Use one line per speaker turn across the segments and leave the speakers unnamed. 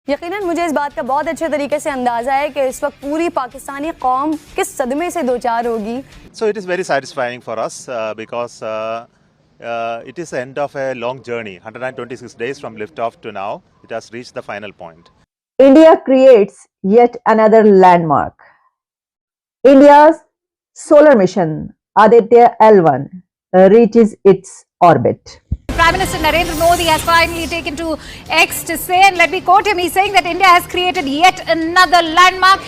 यकीनन मुझे इस बात का बहुत अच्छे तरीके से अंदाजा है कि इस वक्त पूरी पाकिस्तानी कौम किस सदमे से दो चार होगी।
So it is very satisfying for us because it is the end of a long journey. 126 days from liftoff to now, it has reached the final point.
India creates yet another landmark. India's solar mission Aditya L1 reaches its orbit.
Prime Minister Narendra Modi has finally taken to X to say, and let me quote him, he's saying that India has created yet another landmark.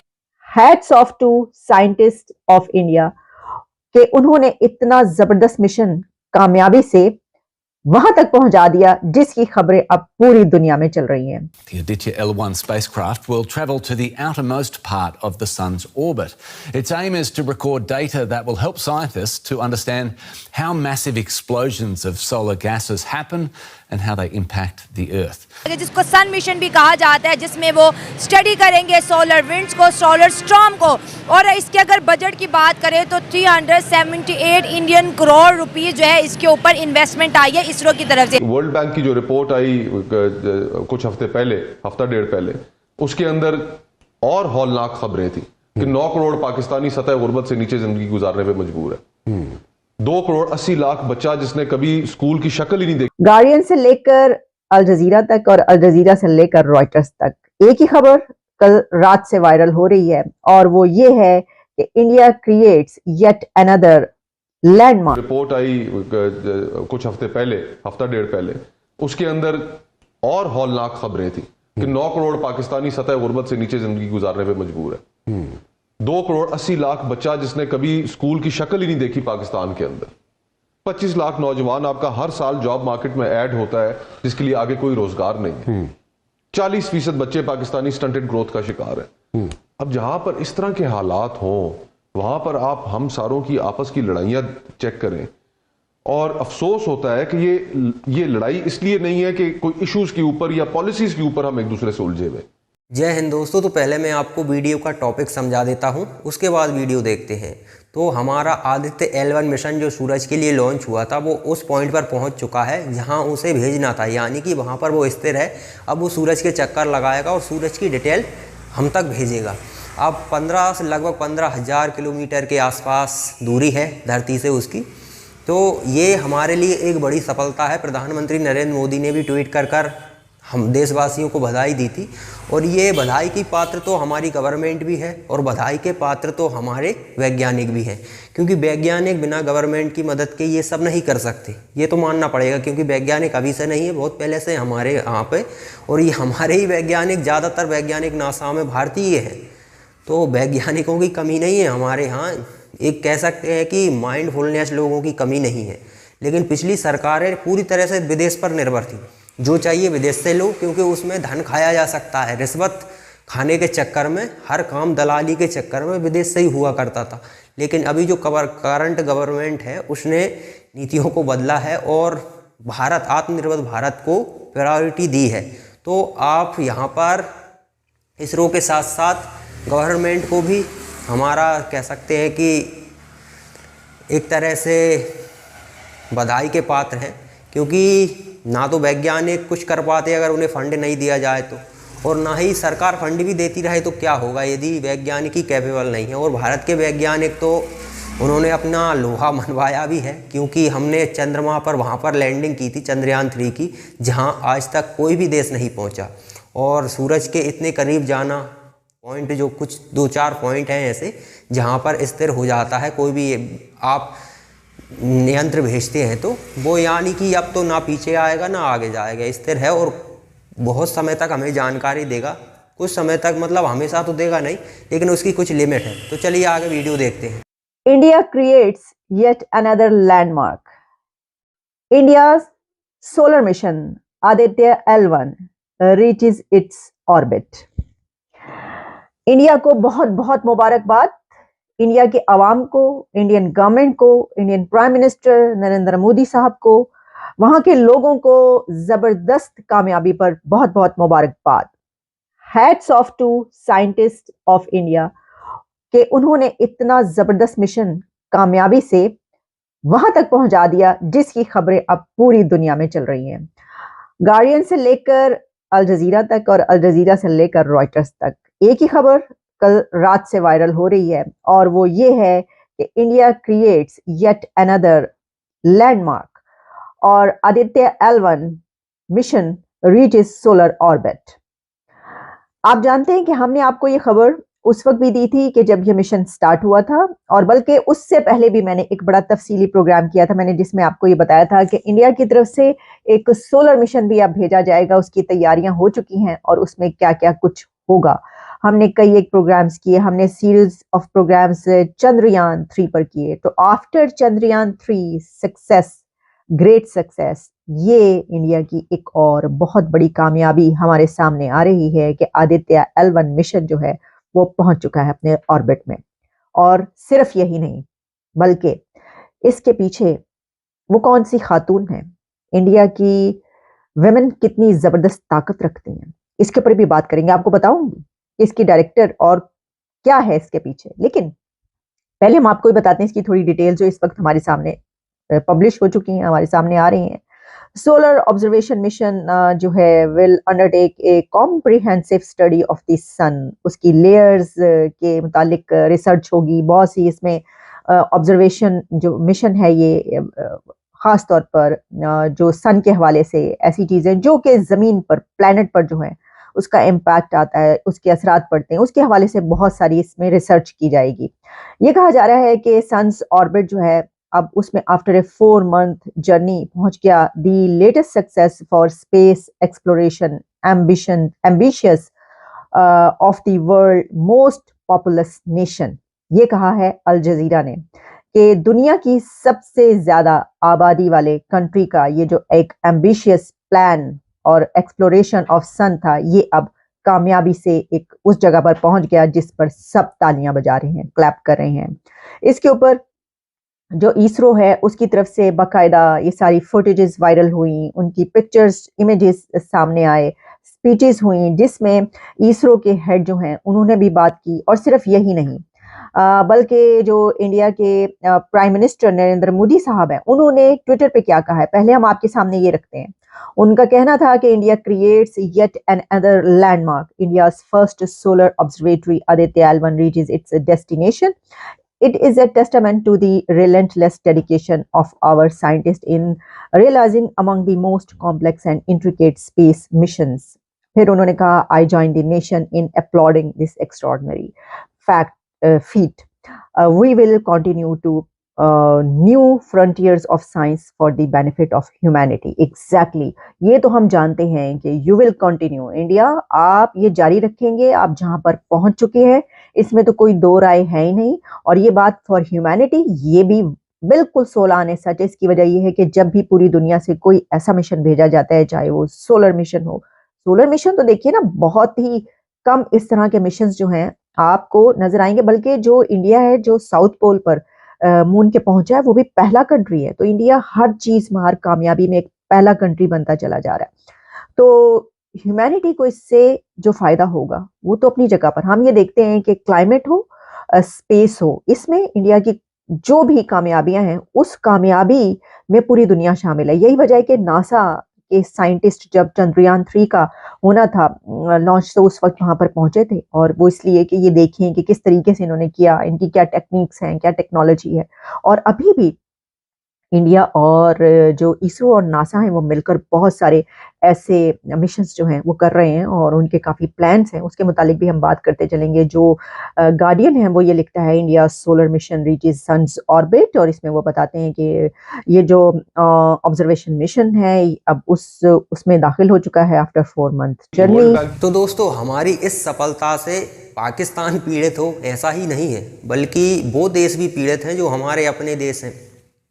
Hats off to scientists of India कि उन्होंने इतना जबरदस्त mission कामयाबी से वहां तक पहुंचा दिया जिसकी खबरें अब पूरी दुनिया में चल रही हैं।
The Aditya L1 spacecraft will travel to the outermost part of the sun's orbit. Its aim is to record data that will help scientists to understand how massive explosions of solar gases happen and how they impact the Earth.
जिसको सन mission भी कहा जाता है, जिसमें वो study करेंगे solar winds को, solar storm को। और इसके अगर बजट की बात करें तो 378 इंडियन करोड़ रुपए जो है इसके ऊपर इन्वेस्टमेंट आई है इसरो की तरफ से।
वर्ल्ड बैंक की जो रिपोर्ट आई कुछ हफ्ता डेढ़ पहले, उसके अंदर और हौलनाक खबरें थी कि 9 करोड़ पाकिस्तानी सतह गुर्बत से नीचे जिंदगी गुजारने पे मजबूर है। 2 करोड़ 80 लाख बच्चा जिसने कभी स्कूल की शक्ल ही नहीं देखी।
गार्डियन से लेकर अल जजीरा तक और अल जजीरा से लेकर रॉयटर्स तक एक ही खबर कल रात से वायरल हो रही है और वो ये है कि India creates yet another landmark.
Report आई कुछ हफ्ता डेढ़ पहले, उसके अंदर और हौलनाक खबरें थी कि 9 करोड़ पाकिस्तानी सतह गुर्बत से नीचे जिंदगी गुजारने पे मजबूर है। 2 करोड़ 80 लाख बच्चा जिसने कभी स्कूल की शक्ल ही नहीं देखी पाकिस्तान के अंदर। 25 लाख नौजवान आपका हर साल जॉब मार्केट में ऐड होता है जिसके लिए आगे कोई रोजगार नहीं है। 40% बच्चे पाकिस्तानी स्टंटेड ग्रोथ का शिकार है। अब जहां पर इस तरह के हालात हों वहां पर आप हम सारों की आपस की लड़ाइयां चेक करें और अफसोस होता है कि ये लड़ाई इसलिए नहीं है कि कोई इश्यूज के ऊपर या पॉलिसीज के ऊपर हम एक दूसरे से उलझे हुए।
जय हिंद दोस्तों, तो पहले मैं आपको वीडियो का टॉपिक समझा देता हूं, उसके बाद वीडियो देखते हैं। तो हमारा आदित्य L1 मिशन जो सूरज के लिए लॉन्च हुआ था वो उस पॉइंट पर पहुंच चुका है जहां उसे भेजना था, यानी कि वहां पर वो स्थिर है। अब वो सूरज के चक्कर लगाएगा और सूरज की डिटेल हम तक भेजेगा। अब लगभग 15,000 किलोमीटर के आसपास दूरी है धरती से उसकी। तो ये हमारे लिए एक बड़ी सफलता है। प्रधानमंत्री नरेंद्र मोदी ने भी ट्वीट कर हम देशवासियों को बधाई दी थी और ये बधाई की पात्र तो हमारी गवर्नमेंट भी है और बधाई के पात्र तो हमारे वैज्ञानिक भी हैं, क्योंकि वैज्ञानिक बिना गवर्नमेंट की मदद के ये सब नहीं कर सकते। ये तो मानना पड़ेगा, क्योंकि वैज्ञानिक अभी से नहीं है, बहुत पहले से हमारे यहाँ पे, और ये हमारे ही वैज्ञानिक, ज़्यादातर वैज्ञानिक नासा में भारतीय हैं। तो वैज्ञानिकों की कमी नहीं है हमारे यहाँ। एक कह सकते हैं कि माइंडफुलनेस लोगों की कमी नहीं है। लेकिन पिछली सरकारें पूरी तरह से विदेश पर निर्भर थी। जो चाहिए विदेश से लो, क्योंकि उसमें धन खाया जा सकता है। रिश्वत खाने के चक्कर में, हर काम दलाली के चक्कर में विदेश से ही हुआ करता था। लेकिन अभी जो करंट गवर्नमेंट है उसने नीतियों को बदला है और आत्मनिर्भर भारत को प्रायोरिटी दी है। तो आप यहाँ पर इसरो के साथ साथ गवर्नमेंट को भी हमारा कह सकते हैं कि एक तरह से बधाई के पात्र हैं, क्योंकि ना तो वैज्ञानिक कुछ कर पाते अगर उन्हें फंड नहीं दिया जाए तो, और ना ही सरकार फंड भी देती रहे तो क्या होगा यदि वैज्ञानिक ही कैपेबल नहीं है। और भारत के वैज्ञानिक तो उन्होंने अपना लोहा मनवाया भी है, क्योंकि हमने चंद्रमा पर वहाँ पर लैंडिंग की थी चंद्रयान 3 की, जहाँ आज तक कोई भी देश नहीं पहुँचा। और सूरज के इतने करीब जाना पॉइंट, जो कुछ 2-4 पॉइंट हैं ऐसे जहाँ पर स्थिर हो जाता है कोई भी आप यंत्र भेजते हैं, तो वो यानी कि अब तो ना पीछे आएगा ना आगे जाएगा, स्थिर है और बहुत समय तक हमें जानकारी देगा। कुछ समय तक मतलब हमेशा तो देगा नहीं, लेकिन उसकी कुछ लिमिट है। तो चलिए आगे वीडियो देखते हैं।
India creates yet another landmark. India's solar mission Aditya L1 reaches its orbit. India को बहुत बहुत मुबारकबाद। इंडिया के अवाम को, इंडियन गवर्नमेंट को, Indian prime minister Narendra Modi साहब को, वहां के लोगों को जबरदस्त कामयाबी पर बहुत बहुत मुबारकबाद। Hats off to scientist of India कि उन्होंने इतना जबरदस्त मिशन कामयाबी से वहां तक पहुंचा दिया जिसकी खबरें अब पूरी दुनिया में चल रही हैं। गार्डियन से लेकर अल जजीरा तक और अल जजीरा से लेकर रॉयटर्स तक एक ही खबर कल रात से वायरल हो रही है, और वो ये है कि India creates yet another landmark और Aditya L1 mission reaches solar orbit. आप जानते हैं कि हमने आपको ये खबर उस वक्त भी दी थी कि जब ये मिशन स्टार्ट हुआ था, और बल्कि उससे पहले भी मैंने एक बड़ा तफसीली प्रोग्राम किया था मैंने, जिसमें आपको ये बताया था कि इंडिया की तरफ से एक सोलर मिशन भी अब भेजा जाएगा, उसकी तैयारियां हो चुकी हैं और उसमें क्या क्या कुछ होगा। हमने कई एक प्रोग्राम्स किए, हमने सीरीज ऑफ प्रोग्राम्स चंद्रयान 3 पर किए। तो after Chandrayaan 3 success, great success, ये इंडिया की एक और बहुत बड़ी कामयाबी हमारे सामने आ रही है कि आदित्य L1 मिशन जो है वो पहुंच चुका है अपने ऑर्बिट में। और सिर्फ यही नहीं, बल्कि इसके पीछे वो कौन सी खातून है, इंडिया की वेमेन कितनी जबरदस्त ताकत रखती हैं, इसके ऊपर भी बात करेंगे। आपको बताऊंगी कि इसकी डायरेक्टर और क्या है इसके पीछे। लेकिन पहले हम आपको ही बताते हैं इसकी थोड़ी डिटेल जो इस वक्त हमारे सामने पब्लिश हो चुकी हैं, हमारे सामने आ रही हैं। सोलर ऑब्जर्वेशन मिशन जो है will undertake a comprehensive study of the sun. उसकी लेयर्स के मुतालिक रिसर्च होगी, बहुत सी इसमें ऑब्जर्वेशन जो मिशन है ये ख़ास तौर पर जो सन के हवाले से ऐसी चीज़ें जो कि ज़मीन पर, प्लैनेट पर जो है उसका इम्पैक्ट आता है, उसके असरात पड़ते हैं, उसके हवाले से बहुत सारी इसमें रिसर्च की जाएगी। ये कहा जा रहा है कि सन्स ऑर्बिट जो है अब उसमें आफ्टर ए 4 month जर्नी पहुंच गया। The latest success for space exploration ambitious of the world most populous nation. ये कहा है अल जजीरा ने कि दुनिया की सबसे ज्यादा आबादी वाले कंट्री का ये जो एक एम्बिशियस प्लान और एक्सप्लोरेशन ऑफ सन था, ये अब कामयाबी से एक उस जगह पर पहुंच गया जिस पर सब तालियां बजा रहे हैं, क्लैप कर रहे हैं। इसके ऊपर जो इसरो है उसकी तरफ से बाकायदा ये सारी फुटेजेस वायरल हुई, उनकी पिक्चर्स, इमेजेस सामने आए, स्पीचेस हुई जिसमें इसरो के हेड जो हैं उन्होंने भी बात की। और सिर्फ यही नहीं, बल्कि जो इंडिया के प्राइम मिनिस्टर नरेंद्र मोदी साहब हैं, उन्होंने ट्विटर पे क्या कहा है पहले हम आपके सामने ये रखते हैं। उनका कहना था कि India creates yet another landmark, India's first solar observatory Aditya L1 reaches its destination. It is a testament to the relentless dedication of our scientists in realizing among the most complex and intricate space missions. फिर उन्होंने कहा, I join the nation in applauding this extraordinary feat. We will continue to new frontiers of science for the benefit of humanity. Exactly. ये तो हम जानते हैं कि you will continue. India आप ये जारी रखेंगे, आप जहां पर पहुंच चुके हैं इसमें तो कोई दो राय है ही नहीं। और ये बात फॉर ह्यूमैनिटी, ये भी बिल्कुल सोलाने सच है। इसकी वजह ये है कि जब भी पूरी दुनिया से कोई ऐसा मिशन भेजा जाता है, चाहे वो सोलर मिशन हो, सोलर मिशन तो देखिए ना बहुत ही कम इस तरह के मिशन जो हैं आपको नजर आएंगे, बल्कि जो इंडिया है जो साउथ पोल पर मून के पहुंचा है वो भी पहला कंट्री है। तो इंडिया हर चीज में, हर कामयाबी में एक पहला कंट्री बनता चला जा रहा है। तो ह्यूमैनिटी को इससे जो फायदा होगा वो तो अपनी जगह पर, हम ये देखते हैं कि क्लाइमेट हो, स्पेस हो, इसमें इंडिया की जो भी कामयाबियां हैं उस कामयाबी में पूरी दुनिया शामिल है। यही वजह है कि नासा के साइंटिस्ट जब चंद्रयान 3 का होना था लॉन्च, तो उस वक्त वहां पर पहुंचे थे, और वो इसलिए कि ये देखें कि किस तरीके से इन्होंने किया, इनकी क्या टेक्निक्स हैं, क्या टेक्नोलॉजी है। और अभी भी इंडिया और जो इसरो और नासा हैं वो मिलकर बहुत सारे ऐसे मिशंस जो हैं वो कर रहे हैं और उनके काफ़ी प्लान्स हैं। उसके मुतालिक भी हम बात करते चलेंगे। जो गार्डियन है वो ये लिखता है, India solar mission reaches sun's orbit, और इसमें वो बताते हैं कि ये जो ऑब्जर्वेशन मिशन है अब उसमें दाखिल हो चुका है आफ्टर 4 month जर्नी।
तो दोस्तों, हमारी इस सफलता से पाकिस्तान पीड़ित हो ऐसा ही नहीं है, बल्कि वो देश भी पीड़ित हैं जो हमारे अपने देश हैं।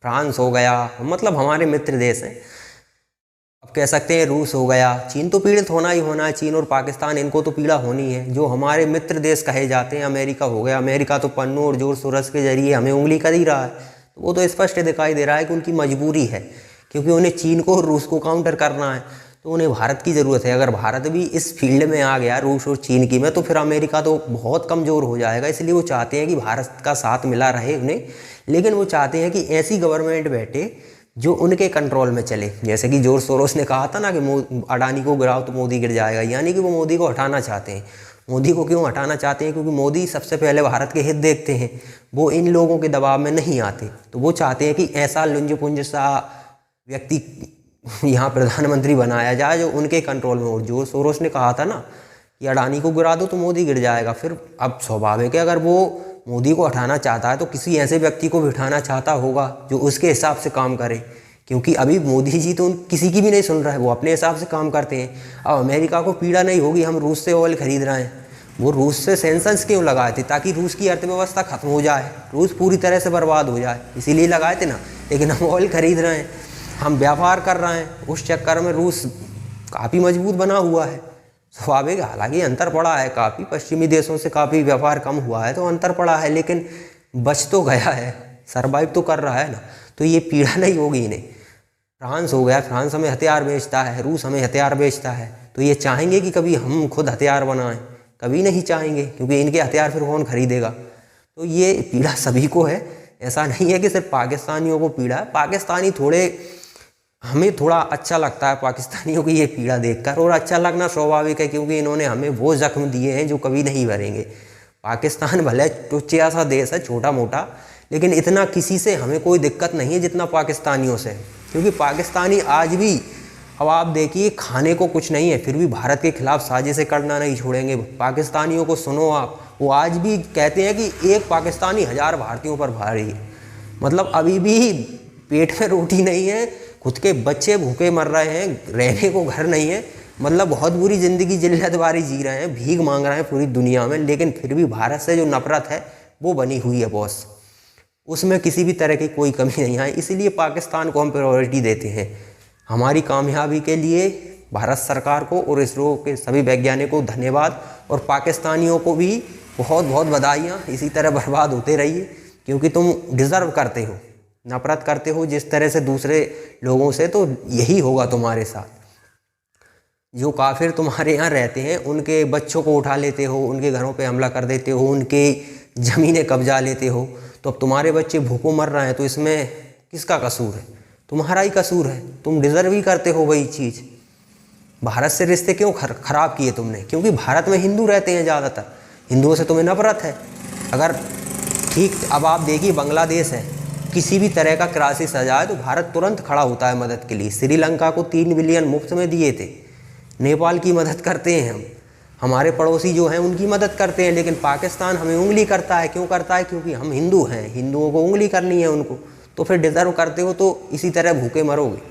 फ्रांस हो गया, मतलब हमारे मित्र देश हैं, अब कह सकते हैं रूस हो गया, चीन तो पीड़ित होना ही होना है। चीन और पाकिस्तान, इनको तो पीड़ा होनी है। जो हमारे मित्र देश कहे जाते हैं, अमेरिका हो गया, अमेरिका तो पन्नों और जोर शोरस के जरिए हमें उंगली कर ही रहा है। तो वो तो स्पष्ट दिखाई दे रहा है कि उनकी मजबूरी है, क्योंकि उन्हें चीन को और रूस को काउंटर करना है, तो उन्हें भारत की ज़रूरत है। अगर भारत भी इस फील्ड में आ गया रूस और चीन की में, तो फिर अमेरिका तो बहुत कमज़ोर हो जाएगा। इसलिए वो चाहते हैं कि भारत का साथ मिला रहे उन्हें, लेकिन वो चाहते हैं कि ऐसी गवर्नमेंट बैठे जो उनके कंट्रोल में चले। जैसे कि जॉर्ज सोरोस ने कहा था ना कि अडानी को गिराओ तो मोदी गिर जाएगा, यानी कि वो मोदी को हटाना चाहते हैं। मोदी को क्यों हटाना चाहते हैं? क्योंकि मोदी सबसे पहले भारत के हित देखते हैं, वो इन लोगों के दबाव में नहीं आते। तो वो चाहते हैं कि ऐसा लुंज पुंज सा व्यक्ति यहाँ प्रधानमंत्री बनाया जाए जो उनके कंट्रोल में हो। जॉर्ज सोरोस ने कहा था ना कि अडानी को गिरा दो तो मोदी गिर जाएगा। फिर अब स्वाभाविक है, अगर वो मोदी को हटाना चाहता है तो किसी ऐसे व्यक्ति को बिठाना चाहता होगा जो उसके हिसाब से काम करे, क्योंकि अभी मोदी जी तो किसी की भी नहीं सुन रहा है, वो अपने हिसाब से काम करते हैं। अब अमेरिका को पीड़ा नहीं होगी हम रूस से ऑयल खरीद रहे हैं, वो रूस से सैंक्शंस क्यों लगाए थे? ताकि रूस की अर्थव्यवस्था खत्म हो जाए, रूस पूरी तरह से बर्बाद हो जाए, इसीलिए लगाए थे ना। लेकिन हम ऑयल खरीद रहे हैं, हम व्यापार कर रहे हैं, उस चक्कर में रूस काफ़ी मजबूत बना हुआ है। स्वाभाविक, हालांकि अंतर पड़ा है काफ़ी, पश्चिमी देशों से काफ़ी व्यापार कम हुआ है तो अंतर पड़ा है, लेकिन बच तो गया है, सरवाइव तो कर रहा है ना। तो ये पीड़ा नहीं होगी इन्हें। फ्रांस हो गया, फ्रांस हमें हथियार बेचता है, रूस हमें हथियार बेचता है, तो ये चाहेंगे कि कभी हम खुद हथियार बनाएं? कभी नहीं चाहेंगे, क्योंकि इनके हथियार फिर कौन खरीदेगा। तो ये पीड़ा सभी को है, ऐसा नहीं है कि सिर्फ पाकिस्तानियों को पीड़ा है। पाकिस्तानी हमें थोड़ा अच्छा लगता है पाकिस्तानियों की ये पीड़ा देखकर, और अच्छा लगना स्वाभाविक है, क्योंकि इन्होंने हमें वो जख्म दिए हैं जो कभी नहीं भरेंगे। पाकिस्तान भले टुच्चा सा देश है, छोटा मोटा, लेकिन इतना किसी से हमें कोई दिक्कत नहीं है जितना पाकिस्तानियों से, क्योंकि पाकिस्तानी आज भी, अब आप देखिए, खाने को कुछ नहीं है फिर भी भारत के खिलाफ साजिशें करना नहीं छोड़ेंगे। पाकिस्तानियों को सुनो आप, वो आज भी कहते हैं कि एक पाकिस्तानी 1000 भारतीयों पर भारी है। मतलब अभी भी पेट में रोटी नहीं है, खुद के बच्चे भूखे मर रहे हैं, रहने को घर नहीं है, मतलब बहुत बुरी ज़िंदगी जिल्लतवारी जी रहे हैं, भीख मांग रहे हैं पूरी दुनिया में। लेकिन फिर भी भारत से जो नफरत है वो बनी हुई है बॉस, उसमें किसी भी तरह की कोई कमी नहीं आई। इसीलिए पाकिस्तान को हम प्रायोरिटी देते हैं। हमारी कामयाबी के लिए भारत सरकार को और इसरो के सभी वैज्ञानिकों को धन्यवाद, और पाकिस्तानियों को भी बहुत बहुत बधाइयाँ। इसी तरह बर्बाद होते रहिए, क्योंकि तुम डिज़र्व करते हो, नफरत करते हो जिस तरह से दूसरे लोगों से, तो यही होगा तुम्हारे साथ। जो काफिर तुम्हारे यहाँ रहते हैं उनके बच्चों को उठा लेते हो, उनके घरों पे हमला कर देते हो, उनके ज़मीनें कब्जा लेते हो, तो अब तुम्हारे बच्चे भूखों मर रहे हैं, तो इसमें किसका कसूर है? तुम्हारा ही कसूर है, तुम डिज़र्व ही करते हो वही चीज़। भारत से रिश्ते क्यों खराब किए तुमने? क्योंकि भारत में हिंदू रहते हैं ज़्यादातर, हिंदुओं से तुम्हें नफरत है। अगर ठीक, अब आप देखिए बांग्लादेश है, किसी भी तरह का क्राइसिस आ जाए तो भारत तुरंत खड़ा होता है मदद के लिए। श्रीलंका को 3 बिलियन मुफ्त में दिए थे। नेपाल की मदद करते हैं हम, हमारे पड़ोसी जो हैं उनकी मदद करते हैं, लेकिन पाकिस्तान हमें उंगली करता है। क्यों करता है? क्योंकि हम हिंदू हैं, हिंदुओं को उंगली करनी है उनको। तो फिर डिज़र्व करते हो तो इसी तरह भूखे मरोगे।